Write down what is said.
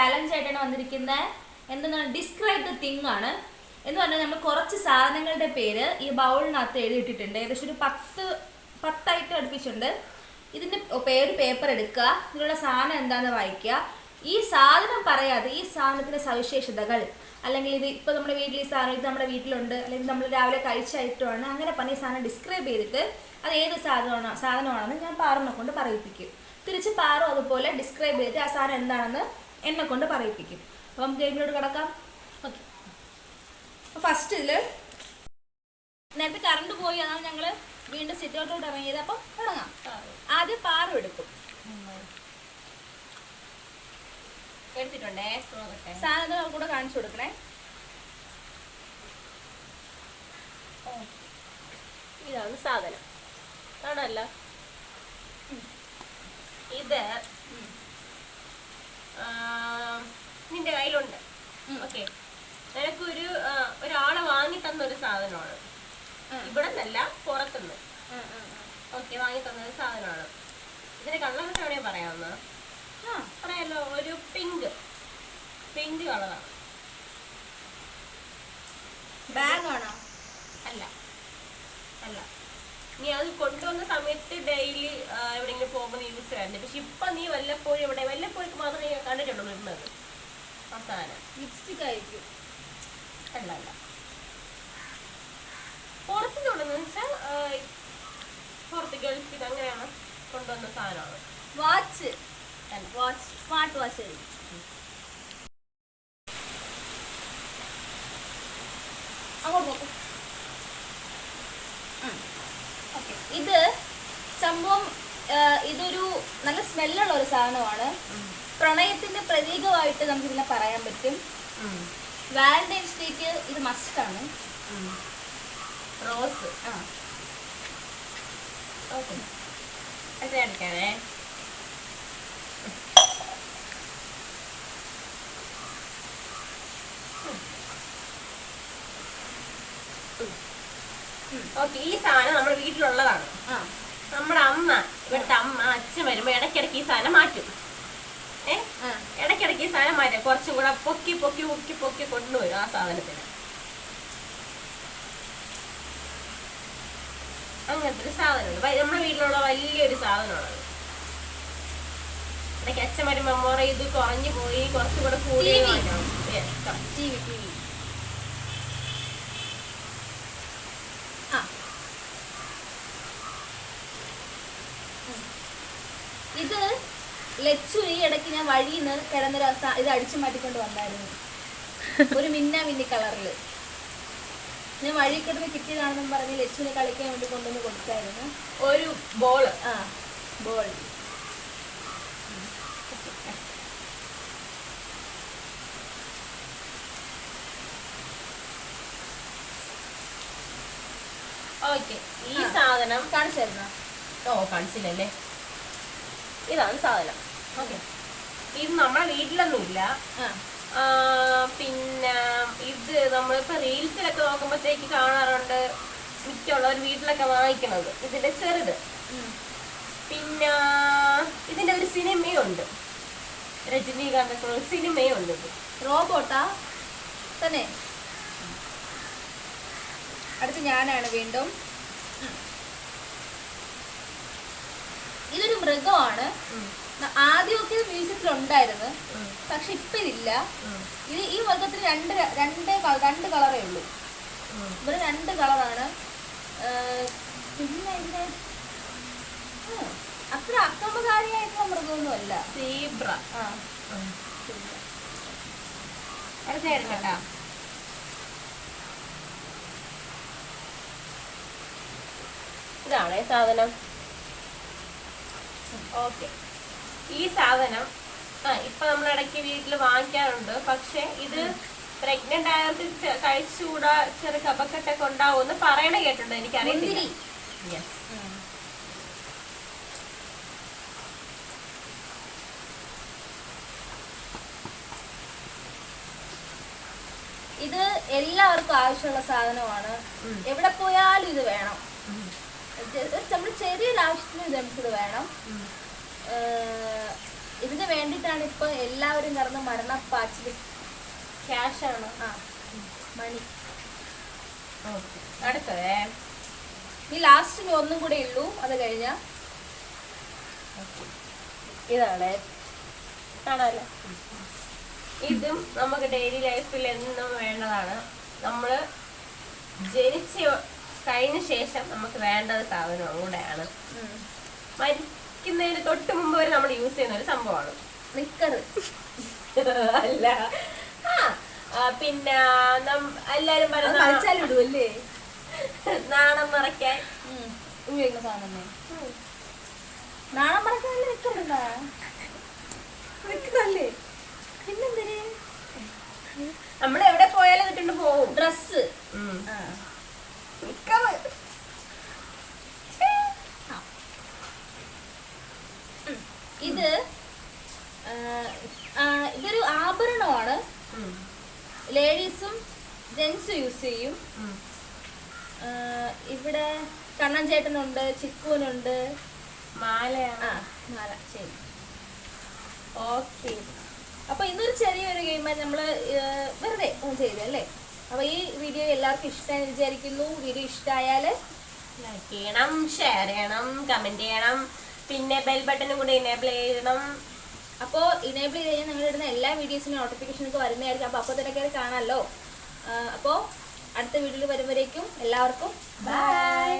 Challenge ആയിട്ടാണ് വന്നിരിക്കുന്നത്. എന്തെന്നാണ് describe the thing ആണ് എന്ന് പറഞ്ഞാൽ നമ്മൾ കുറച്ച് സാധനങ്ങളുടെ പേര് ഈ ബൗളിനകത്ത് എഴുതിയിട്ടിട്ടുണ്ട്. ഏകദേശം ഒരു 10 ഐറ്റം അടുപ്പിച്ചിട്ടുണ്ട്. ഇതിൻ്റെ പേര് പേപ്പർ എടുക്കുക, ഇതിലുള്ള സാധനം എന്താണെന്ന് വായിക്കുക. ഈ സാധനം പറയാതെ ഈ സാധനത്തിൻ്റെ സവിശേഷതകൾ, അല്ലെങ്കിൽ ഇത് ഇപ്പോൾ നമ്മുടെ വീട്ടിൽ ഈ സാധനം ഇത് നമ്മുടെ വീട്ടിലുണ്ട്, അല്ലെങ്കിൽ നമ്മൾ രാവിലെ കഴിച്ച ഐറ്റമാണ്, അങ്ങനെ പറഞ്ഞ ഈ സാധനം ഡിസ്ക്രൈബ് ചെയ്തിട്ട് അത് ഏത് സാധനമാണെന്ന് ഞാൻ പാറിനെ കൊണ്ട് പറയിപ്പിക്കും. തിരിച്ച് പാറും അതുപോലെ ഡിസ്ക്രൈബ് ചെയ്തിട്ട് ആ സാധനം എന്താണെന്ന് എന്നെ കൊണ്ട് പറയിപ്പിക്കും. അപ്പം ഗെയിമിലോട്ട് കിടക്കാം. ഓക്കെ, അപ്പോൾ ഫസ്റ്റ് ഇതിൽ നേരത്തെ കറണ്ട് പോയി, അതാണ് ഞങ്ങൾ വീണ്ടും സിറ്റൗട്ടോട്ട് ഇറങ്ങിയത്. അപ്പം തുടങ്ങാം. ആദ്യം പാറും എടുക്കും. എടുത്തിട്ടുണ്ടേ, സാധനം കൂടെ കാണിച്ചു കൊടുക്കണേ. ഇതാണ് സാധനം, കാണാല്ല. ഇത് നിന്റെ കയ്യിലുണ്ട്. ഓക്കെ, നിനക്കൊരു ഒരാളെ വാങ്ങി തന്നൊരു സാധനമാണ്. ഇവിടെ നിന്നല്ല, പുറത്തുനിന്ന്. ഓക്കെ, വാങ്ങി തന്നൊരു സാധനമാണ്. ഇതിന്റെ കളറൊക്കെ എവിടെയാ പറയാവുന്ന? പറയാലോ, ഒരു പിങ്ക് കളറാണ്. ബാഗാണോ? അല്ല അല്ല, നീ അത് കൊണ്ടുവന്ന സമയത്ത് ഡെയിലി എവിടെയെങ്കിലും പോകുമ്പോൾ നീ യൂസ് ചെയ്യാറുണ്ട്. പക്ഷെ ഇപ്പൊ നീ വല്ലപ്പോഴും മാത്രമേ കണ്ടിട്ടുള്ളൂ വരുന്നത് ആ സാധനം. ലിപ്സ്റ്റിക് ആയിരിക്കും. അല്ല അല്ല, പുറത്തുനിന്നുള്ളതെന്ന് വെച്ചാൽ പുറത്ത് ഗൾഫിൽ അങ്ങനെയാണ് കൊണ്ടുവന്ന സാധനമാണ്. Watch, smart watch. അങ്ങോട്ട് നോക്കും. ഓക്കെ, ഇത് സംഭവം ഇതൊരു നല്ല സ്മെല്ലുള്ള ഒരു സാധനമാണ്. പ്രണയത്തിന്റെ പ്രതീകമായിട്ട് നമുക്ക് ഇതിനെ പറയാൻ പറ്റും. വാലന്റൈൻസ് ഡേക്ക് ഇത് മസ്റ്റാണ്. റോസ്. ഓക്കെ, അത് എടുക്കാനേ. ഓക്കെ, ഈ സാധനം നമ്മുടെ വീട്ടിലുള്ളതാണ്. നമ്മുടെ അമ്മ, ഇവിടുത്തെ അമ്മ, അച്ഛൻ വരുമ്പോ ഇടയ്ക്കിടയ്ക്ക് ഈ സാധനം മാറ്റും. ഇടയ്ക്കിടയ്ക്ക് ഈ സാധനം മാറ്റും, കുറച്ചും കൂടെ പൊക്കി പൊക്കി പൊക്കി പൊക്കി കൊണ്ടുവരും ആ സാധനത്തിന്. അങ്ങനത്തെ ഒരു സാധനമാണ് നമ്മുടെ വീട്ടിലുള്ള വലിയൊരു സാധനമാണ്. ഇടയ്ക്ക് അച്ഛൻ വരുമ്പോ അമ്മ ഇത് കുറഞ്ഞു പോയി, കുറച്ചും കൂടെ കൂടി. ഇത് ലച്ചു ഈ ഇടയ്ക്ക് ഞാൻ വഴിയിൽ നിന്ന് കിടന്നൊരു ഇത് അടിച്ചു മാറ്റിക്കൊണ്ട് വന്നായിരുന്നു. ഒരു മിന്നി കളറില് ഞാൻ വഴി കിടന്ന് കിട്ടിയതാണെന്നും പറഞ്ഞ് ലച്ചുവിനെ കളിക്കാൻ വേണ്ടി കൊണ്ടുവന്ന് കൊടുത്തായിരുന്നു. ഒരു ബോൾ. ബോൾ. ഓക്കെ, ഈ സാധനം കാണിച്ചായിരുന്നോ? കാണിച്ചില്ലല്ലേ. ഇതാണ് സാധനം. ഓക്കെ, ഇത് നമ്മുടെ വീട്ടിലൊന്നുമില്ല. പിന്നെ ഇത് നമ്മളിപ്പോ റീൽസിലൊക്കെ നോക്കുമ്പോഴത്തേക്ക് കാണാറുണ്ട്, മിക്കുള്ളവർ വീട്ടിലൊക്കെ വാങ്ങിക്കണത് ഇതിന്റെ ചെറുത്. പിന്നെ ഇതിന്റെ ഒരു സിനിമയുണ്ട്, രജനീകാന്ത് സിനിമയുണ്ട്. ഇത് റോബോട്ടാ തന്നെ. അടുത്ത് ഞാനാണ് വീണ്ടും. ഇതൊരു മൃഗമാണ്. ആദ്യമൊക്കെ ഇത് മ്യൂസിയത്തിലുണ്ടായിരുന്നു, പക്ഷെ ഇപ്പൊ ഇതില്ല. ഇത് ഈ മൃഗത്തിന് രണ്ട് കളറേ ഉള്ളൂ. ഇവിടെ 2 കളറാണ്. പിന്നെ ഇതിന് അത്ര അക്രമകാരിയായിട്ടുള്ള മൃഗമൊന്നും അല്ല. സീബ്ര. ഇതാണേ സാധനം. ഓക്കെ, ഈ സാധനം ഇപ്പൊ നമ്മൾ ഇടയ്ക്ക് വീട്ടിൽ വാങ്ങിക്കാറുണ്ട്. പക്ഷെ ഇത് പ്രഗ്നന്റ് ആയവർക്ക് കഴിച്ചുകൂടാ, ചെറു കഫക്കെട്ടൊക്കെ ഉണ്ടാവുമെന്ന് പറയണ കേട്ടുണ്ട്. എനിക്കറിയില്ല. ഇത് എല്ലാവർക്കും ആവശ്യമുള്ള സാധനമാണ്. എവിടെ പോയാലും ഇത് വേണം. നമ്മൾ ചെറിയൊരു ആവശ്യത്തിന് ഇത് നമുക്കിത് വേണം. ഇതിന് വേണ്ടിയിട്ടാണ് ഇപ്പൊ എല്ലാവരും കിടന്ന് മരണപ്പാച്ചിൽ. ക്യാഷ് ആണോ? ആ മണി. അടുത്തതേ ഈ ലാസ്റ്റിന് ഒന്നും കൂടെ ഉള്ളൂ, അത് കഴിഞ്ഞ ഇതാണ് കാണാമല്ലോ. ഇതും നമുക്ക് ഡെയിലി ലൈഫിൽ എന്നും വേണ്ടതാണ്. നമ്മള് ജനിച്ച് കഴിഞ്ഞ ശേഷം നമുക്ക് വേണ്ടത് സാധനവും കൂടെയാണ്. മരിക്കുന്നതിന് തൊട്ട് മുമ്പ് വരെ നമ്മൾ യൂസ് ചെയ്യുന്ന ഒരു സംഭവമാണ്. നിക്കറ് അല്ല, പിന്നെ എല്ലാരും കളിച്ചാലിടുവല്ലേ, നാണം മറയ്ക്കാൻ ഉപയോഗിക്കുന്ന സാധനം. നാണം മറക്കാനല്ലേ നിക്കറുണ്ടാ? നിക്കറല്ലേ പിന്നെന്തിന്? നമ്മൾ എവിടെ പോയാലും കിട്ടുകൊണ്ട് പോവും. ഡ്രസ് ഇത് ഇതൊരു ആഭരണമാണ്. ലേഡീസും ജെന്റ്സും യൂസ് ചെയ്യും. ഇവിടെ കണ്ണൻ ചേട്ടനുണ്ട്, ചിക്കുവിനുണ്ട്. മാല. ശരി, ഓക്കെ. അപ്പൊ ഇന്നൊരു ചെറിയൊരു ഗെയിമായി നമ്മള് വെറുതെ ഒന്ന് ചെയ്തല്ലേ. അപ്പൊ ഈ വീഡിയോ എല്ലാവർക്കും ഇഷ്ടമായി വിചാരിക്കുന്നു. വീഡിയോ ഇഷ്ടമായാല് ലൈക്ക് ചെയ്യണം, ഷെയർ ചെയ്യണം, കമന്റ് ചെയ്യണം, പിന്നെ ബെൽ ബട്ടണും കൂടെ എനേബിൾ ചെയ്യണം. അപ്പോൾ ഇനേബിൾ ചെയ്ത് കഴിഞ്ഞാൽ നിങ്ങൾ ഇടുന്ന എല്ലാ വീഡിയോസിനും നോട്ടിഫിക്കേഷനൊക്കെ വരുന്നതായിരിക്കും. അപ്പോൾ തന്നെ കയറി കാണാമല്ലോ. അപ്പോൾ അടുത്ത വീഡിയോയിൽ വരുമ്പോഴേക്കും എല്ലാവർക്കും ബൈ.